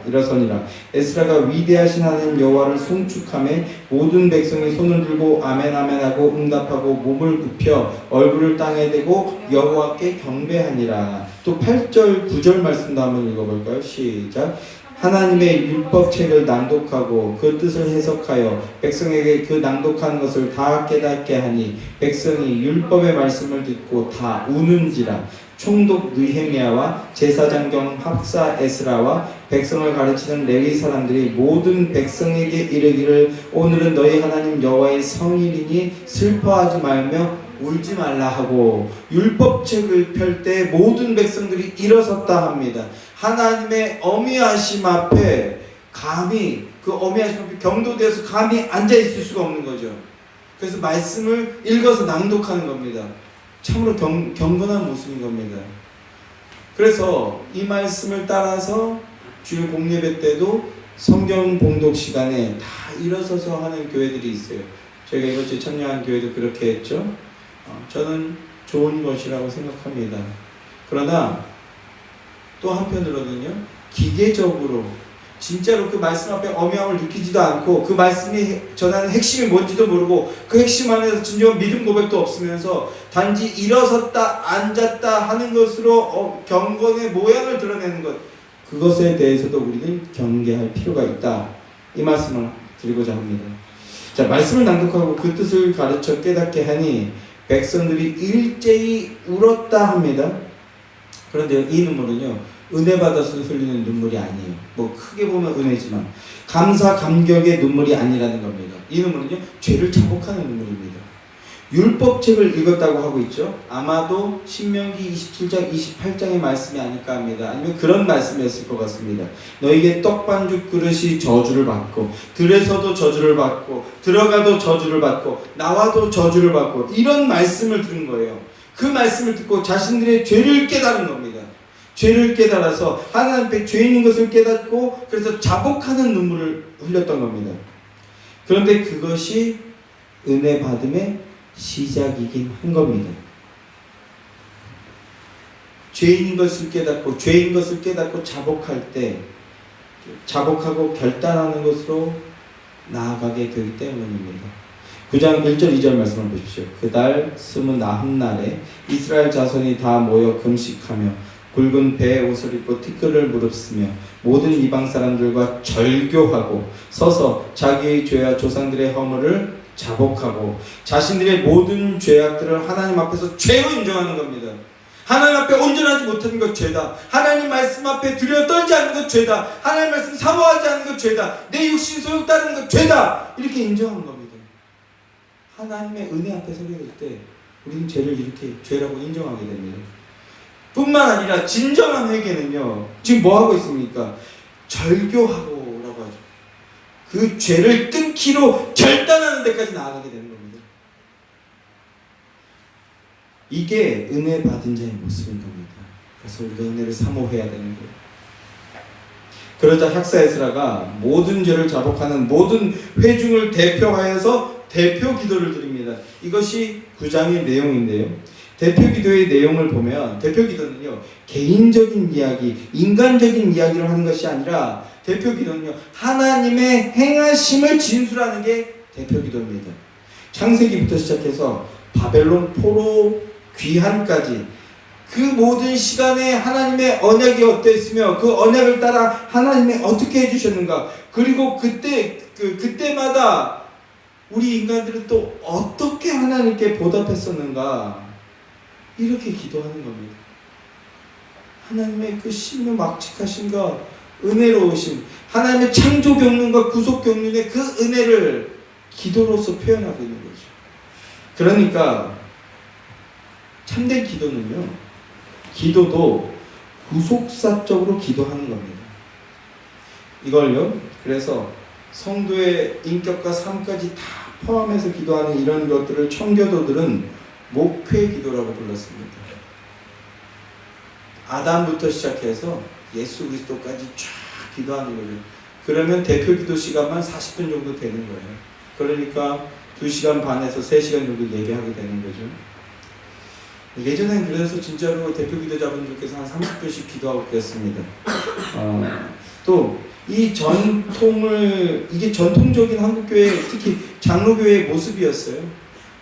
일어서니라. 에스라가 위대하신 하나님 여호와를 송축하며 모든 백성이 손을 들고 아멘 아멘 하고 응답하고 몸을 굽혀 얼굴을 땅에 대고 여호와께 경배하니라. 또 8절 9절 말씀도 한번 읽어볼까요? 시작. 하나님의 율법책을 낭독하고 그 뜻을 해석하여 백성에게 그 낭독한 것을 다 깨닫게 하니 백성이 율법의 말씀을 듣고 다 우는지라. 총독 느헤미야와 제사장경 학사 에스라와 백성을 가르치는 레위 사람들이 모든 백성에게 이르기를 오늘은 너희 하나님 여호와의 성일이니 슬퍼하지 말며 울지 말라 하고 율법책을 펼 때 모든 백성들이 일어섰다 합니다. 하나님의 어미하심 앞에 감히 그 어미하심 앞에 경도되어서 감히 앉아 있을 수가 없는 거죠. 그래서 말씀을 읽어서 낭독하는 겁니다. 참으로 경건한 모습인 겁니다. 그래서 이 말씀을 따라서 주일 공예배 때도 성경 봉독 시간에 다 일어서서 하는 교회들이 있어요. 저희가 이번 주에 참여한 교회도 그렇게 했죠. 저는 좋은 것이라고 생각합니다. 그러나 또 한편으로는요, 기계적으로 진짜로 그 말씀 앞에 엄향을 느끼지도 않고 그 말씀이 전하는 핵심이 뭔지도 모르고 그 핵심 안에서 진정한 믿음 고백도 없으면서 단지 일어섰다 앉았다 하는 것으로 경건의 모양을 드러내는 것, 그것에 대해서도 우리는 경계할 필요가 있다, 이 말씀을 드리고자 합니다. 자, 말씀을 낭독하고 그 뜻을 가르쳐 깨닫게 하니 백성들이 일제히 울었다 합니다. 그런데 이 눈물은요, 은혜 받아서 흘리는 눈물이 아니에요. 뭐 크게 보면 은혜지만 감사 감격의 눈물이 아니라는 겁니다. 이 눈물은요, 죄를 자복하는 눈물입니다. 율법책을 읽었다고 하고 있죠. 아마도 신명기 27장 28장의 말씀이 아닐까 합니다. 아니면 그런 말씀이었을 것 같습니다. 너에게 떡반죽 그릇이 저주를 받고 들에서도 저주를 받고 들어가도 저주를 받고 나와도 저주를 받고, 이런 말씀을 들은 거예요. 그 말씀을 듣고 자신들의 죄를 깨달은 겁니다. 죄를 깨달아서 하나님 앞에 죄인인 것을 깨닫고 그래서 자복하는 눈물을 흘렸던 겁니다. 그런데 그것이 은혜 받음의 시작이긴 한 겁니다. 죄인인 것을 깨닫고 죄인 것을 깨닫고 자복할 때 자복하고 결단하는 것으로 나아가게 되기 때문입니다. 9장 1절 2절 말씀을 보십시오. 그달 29날에 이스라엘 자손이 다 모여 금식하며 굵은 배 옷을 입고 티끌을 무릅쓰며 모든 이방 사람들과 절교하고 서서 자기의 죄와 조상들의 허물을 자복하고 자신들의 모든 죄악들을 하나님 앞에서 죄로 인정하는 겁니다. 하나님 앞에 온전하지 못하는 것 죄다. 하나님 말씀 앞에 들여 떨지 않는 것 죄다. 하나님 말씀 사모하지 않는 것 죄다. 내 육신 소욕 따르는 것 죄다. 이렇게 인정하는 겁니다. 하나님의 은혜 앞에 서게 될 때 우리는 죄를 이렇게 죄라고 인정하게 됩니다. 뿐만 아니라 진정한 회개는요, 지금 뭐 하고 있습니까? 절교하고 라고 하죠. 그 죄를 끊기로 결단하는 데까지 나아가게 되는 겁니다. 이게 은혜 받은 자의 모습인 겁니다. 그래서 우리가 은혜를 사모해야 되는 거예요. 그러자 학사 에스라가 모든 죄를 자복하는 모든 회중을 대표하여서 대표 기도를 드립니다. 이것이 9장의 내용인데요, 대표 기도의 내용을 보면 대표 기도는요, 개인적인 이야기, 인간적인 이야기를 하는 것이 아니라 대표 기도는요, 하나님의 행하심을 진술하는 게 대표 기도입니다. 창세기부터 시작해서 바벨론 포로 귀환까지 그 모든 시간에 하나님의 언약이 어땠으며 그 언약을 따라 하나님이 어떻게 해주셨는가, 그리고 그때마다 우리 인간들은 또 어떻게 하나님께 보답했었는가, 이렇게 기도하는 겁니다. 하나님의 그 신묘막측하심과 은혜로우심, 하나님의 창조 경륜과 구속 경륜의 그 은혜를 기도로서 표현하고 있는 거죠. 그러니까 참된 기도는요, 기도도 구속사적으로 기도하는 겁니다. 이걸요, 그래서 성도의 인격과 삶까지 다 포함해서 기도하는 이런 것들을 청교도들은 목회 기도라고 불렀습니다. 아담부터 시작해서 예수 그리스도까지 쫙 기도하는 거죠. 그러면 대표 기도 시간만 40분 정도 되는 거예요. 그러니까 2시간 반에서 3시간 정도 예배하게 되는 거죠. 예전엔 그래서 진짜로 대표 기도자분들께서 한 30분씩 기도하고 그랬습니다. 또 이 전통을, 이게 전통적인 한국교회, 특히 장로교회의 모습이었어요.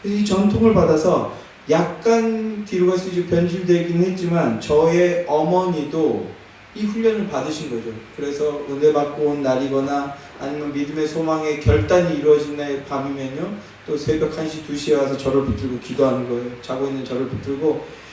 그래서 이 전통을 받아서 약간 뒤로 갈수 이제 변질되긴 했지만 저의 어머니도 이 훈련을 받으신 거죠. 그래서 은혜 받고 온 날이거나 아니면 믿음의 소망의 결단이 이루어진 날 밤이면요, 또 새벽 1시, 2시에 와서 저를 붙들고 기도하는 거예요. 자고 있는 저를 붙들고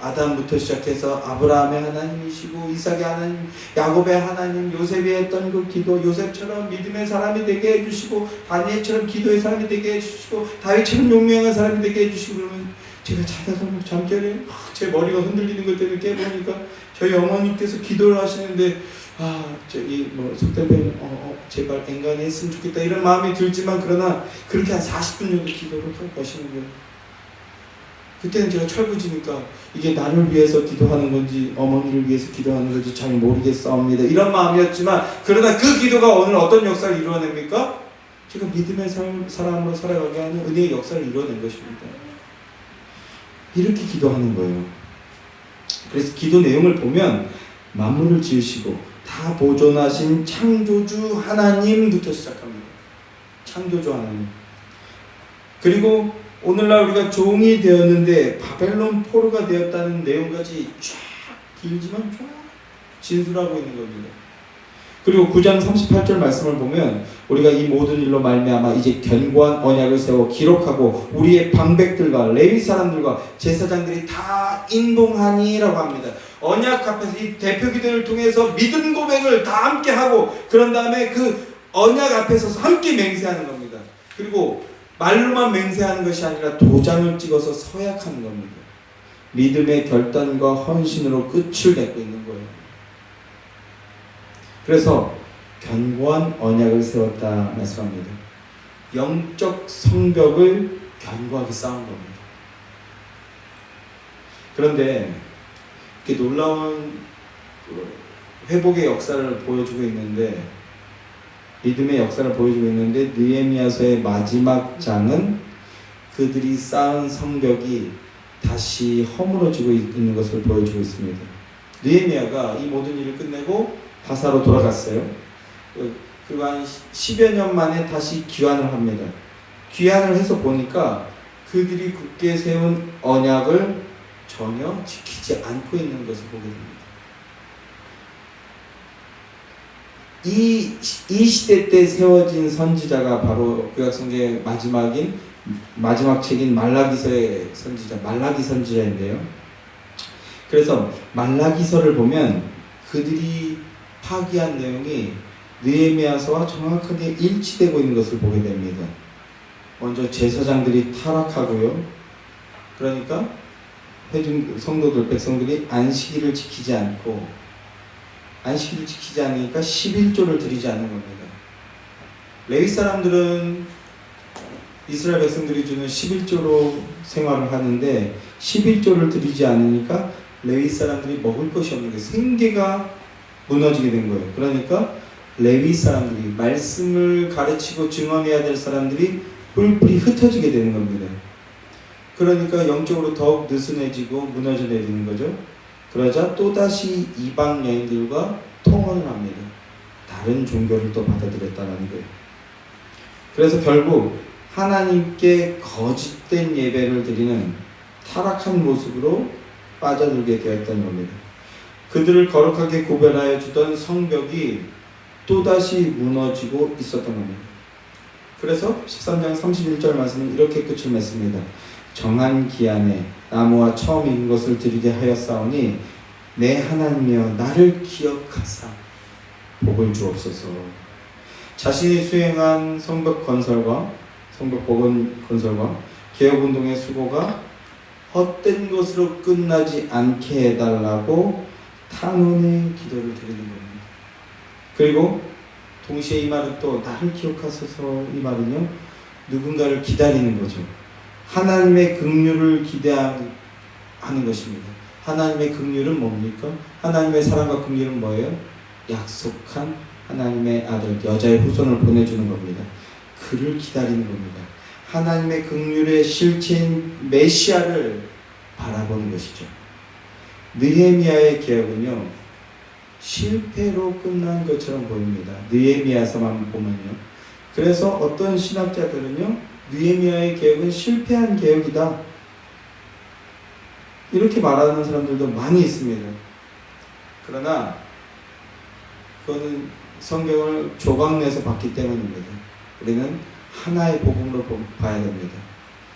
아담부터 시작해서 아브라함의 하나님이시고 이삭의 하나님, 야곱의 하나님, 요셉이 했던 그 기도, 요셉처럼 믿음의 사람이 되게 해주시고 다니엘처럼 기도의 사람이 되게 해주시고 다윗처럼 용맹한 사람이 되게 해주시고, 그러면 제가 자다가 잠결에 제 머리가 흔들리는 것 때문에 깨보니까 저희 어머니께서 기도를 하시는데 저기 뭐 속대변 제발 앵간히 했으면 좋겠다 이런 마음이 들지만, 그러나 그렇게 한 40분 정도 기도를 하고 가시는 거예요. 그때는 제가 철부지니까 이게 나를 위해서 기도하는 건지 어머니를 위해서 기도하는 건지 잘 모르겠사옵니다, 이런 마음이었지만, 그러나 그 기도가 오늘 어떤 역사를 이루어냅니까? 제가 믿음의 사람으로 살아가게 하는 은혜의 역사를 이루어낸 것입니다. 이렇게 기도하는 거예요. 그래서 기도 내용을 보면 만물을 지으시고 다 보존하신 창조주 하나님부터 시작합니다. 창조주 하나님. 그리고 오늘날 우리가 종이 되었는데 바벨론 포로가 되었다는 내용까지 쫙 길지만 쫙 진술하고 있는 겁니다. 그리고 9장 38절 말씀을 보면 우리가 이 모든 일로 말미암아 이제 견고한 언약을 세워 기록하고 우리의 방백들과 레위 사람들과 제사장들이 다 인동하니라고 합니다. 언약 앞에서 이 대표 기도를 통해서 믿음 고백을 다 함께 하고 그런 다음에 그 언약 앞에 서서 함께 맹세하는 겁니다. 그리고 말로만 맹세하는 것이 아니라 도장을 찍어서 서약하는 겁니다. 믿음의 결단과 헌신으로 끝을 맺고 있는 거예요. 그래서 견고한 언약을 세웠다 말씀합니다. 영적 성벽을 견고하게 쌓은 겁니다. 그런데 이렇게 놀라운 회복의 역사를 보여주고 있는데 믿음의 역사를 보여주고 있는데 느헤미야서의 마지막 장은 그들이 쌓은 성벽이 다시 허물어지고 있는 것을 보여주고 있습니다. 느헤미야가 이 모든 일을 끝내고 바사로 돌아갔어요. 그리고 한 10여 년 만에 다시 귀환을 합니다. 귀환을 해서 보니까 그들이 굳게 세운 언약을 전혀 지키지 않고 있는 것을 보게 됩니다. 이 시대 때 세워진 선지자가 바로 구약성경의 마지막 책인 말라기서의 선지자, 말라기 선지자인데요. 그래서 말라기서를 보면 그들이 파기한 내용이 느헤미야서와 정확하게 일치되고 있는 것을 보게 됩니다. 먼저 제사장들이 타락하고요. 그러니까 회중 성도들, 백성들이 안식일을 지키지 않으니까 11조를 드리지 않는 겁니다. 레위 사람들은 이스라엘 백성들이 주는 11조로 생활을 하는데 11조를 드리지 않으니까 레위 사람들이 먹을 것이 없는 거예요. 생계가 무너지게 된 거예요. 그러니까 레위 사람들이 말씀을 가르치고 증언해야 될 사람들이 뿔뿔이 흩어지게 되는 겁니다. 그러니까 영적으로 더욱 느슨해지고 무너져 내리는 거죠. 그러자 또다시 이방 여인들과 통혼을 합니다. 다른 종교를 또 받아들였다는 거예요. 그래서 결국 하나님께 거짓된 예배를 드리는 타락한 모습으로 빠져들게 되었던 겁니다. 그들을 거룩하게 구별하여 주던 성벽이 또다시 무너지고 있었던 겁니다. 그래서 13장 31절 말씀은 이렇게 끝을 맺습니다. 정한 기한에 나무와 처음 익은 것을 드리게 하였사오니 내 하나님이여 나를 기억하사 복을 주옵소서. 자신이 수행한 성벽 복원 건설과 개혁운동의 수고가 헛된 것으로 끝나지 않게 해달라고 탄원의 기도를 드리는 겁니다. 그리고 동시에 이 말은 또 나를 기억하소서, 이 말은요 누군가를 기다리는 거죠. 하나님의 긍휼을 기대하는 것입니다. 하나님의 긍휼은 뭡니까? 하나님의 사랑과 긍휼은 뭐예요? 약속한 하나님의 아들, 여자의 후손을 보내주는 겁니다. 그를 기다리는 겁니다. 하나님의 긍휼의 실체인 메시아를 바라보는 것이죠. 느헤미야의 개혁은요 실패로 끝난 것처럼 보입니다. 느헤미야서만 보면요. 그래서 어떤 신학자들은요 느헤미야의 개혁은 실패한 개혁이다 이렇게 말하는 사람들도 많이 있습니다. 그러나 그거는 성경을 조각내서 봤기 때문입니다. 우리는 하나의 복음으로 봐야 됩니다.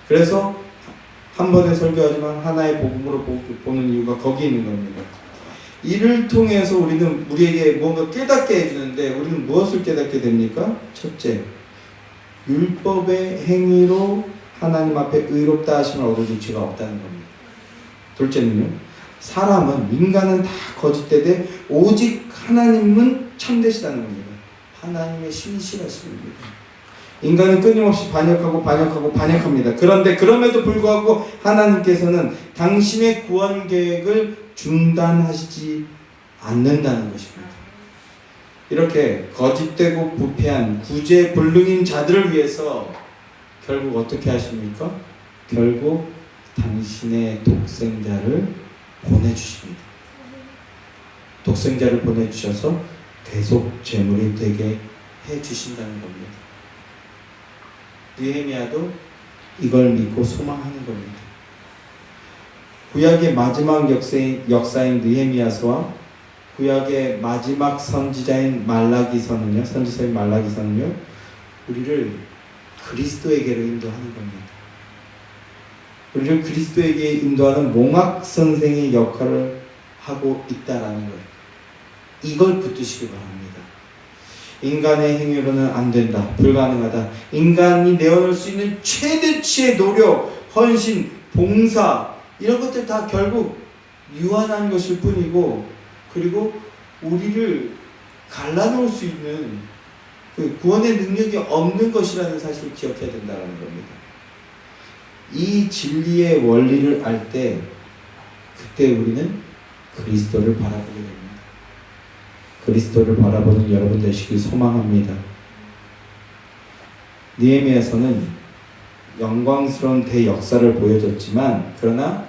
그래서 한 번에 설교하지만 하나의 복음으로 보는 이유가 거기 있는 겁니다. 이를 통해서 우리에게 뭔가 깨닫게 해주는데 우리는 무엇을 깨닫게 됩니까? 첫째, 율법의 행위로 하나님 앞에 의롭다 하심을 얻어줄 죄가 없다는 겁니다. 둘째는요, 인간은 다 거짓되되 오직 하나님은 참되시다는 겁니다. 하나님의 신실하심입니다. 인간은 끊임없이 반역합니다. 그런데 그럼에도 불구하고 하나님께서는 당신의 구원 계획을 중단하시지 않는다는 것입니다. 이렇게 거짓되고 부패한 구제불능인 자들을 위해서 결국 어떻게 하십니까? 결국 당신의 독생자를 보내주십니다. 독생자를 보내주셔서 대속 제물이 되게 해주신다는 겁니다. 느헤미야도 이걸 믿고 소망하는 겁니다. 구약의 마지막 역사인 느헤미야서와 구약의 마지막 선지자인 말라기서는요, 우리를 그리스도에게로 인도하는 겁니다. 우리를 그리스도에게 인도하는 몽학 선생의 역할을 하고 있다라는 거예요. 이걸 붙드시기 바랍니다. 인간의 행위로는 안 된다, 불가능하다. 인간이 내어놓을 수 있는 최대치의 노력, 헌신, 봉사 이런 것들 다 결국 유한한 것일 뿐이고, 그리고 우리를 갈라놓을 수 있는 그 구원의 능력이 없는 것이라는 사실을 기억해야 된다는 겁니다. 이 진리의 원리를 알 때 그때 우리는 그리스도를 바라보게 됩니다. 그리스도를 바라보는 여러분 되시길 소망합니다. 느헤미야서는 영광스러운 대역사를 보여줬지만, 그러나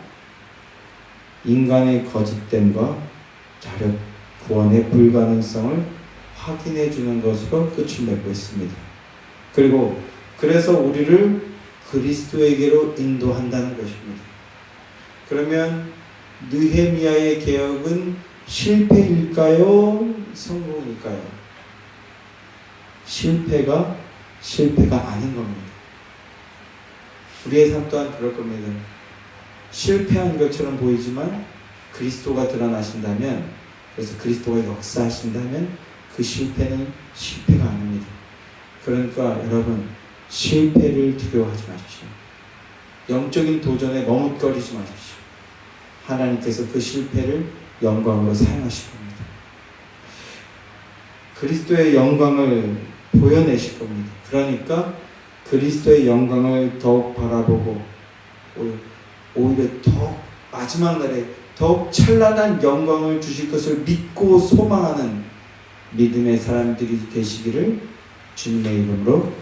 인간의 거짓됨과 자력 구원의 불가능성을 확인해 주는 것으로 끝을 맺고 있습니다. 그리고 그래서 우리를 그리스도에게로 인도한다는 것입니다. 그러면 느헤미야의 개혁은 실패일까요? 성공일까요? 실패가 아닌 겁니다. 우리의 삶 또한 그럴 겁니다. 실패한 것처럼 보이지만 그리스도가 드러나신다면, 그래서 그리스도가 역사하신다면 그 실패는 실패가 아닙니다. 그러니까 여러분, 실패를 두려워하지 마십시오. 영적인 도전에 머뭇거리지 마십시오. 하나님께서 그 실패를 영광으로 사용하실 겁니다. 그리스도의 영광을 보여내실 겁니다. 그러니까 그리스도의 영광을 더욱 바라보고, 오히려 더 마지막 날에 더욱 찬란한 영광을 주실 것을 믿고 소망하는 믿음의 사람들이 되시기를 주님의 이름으로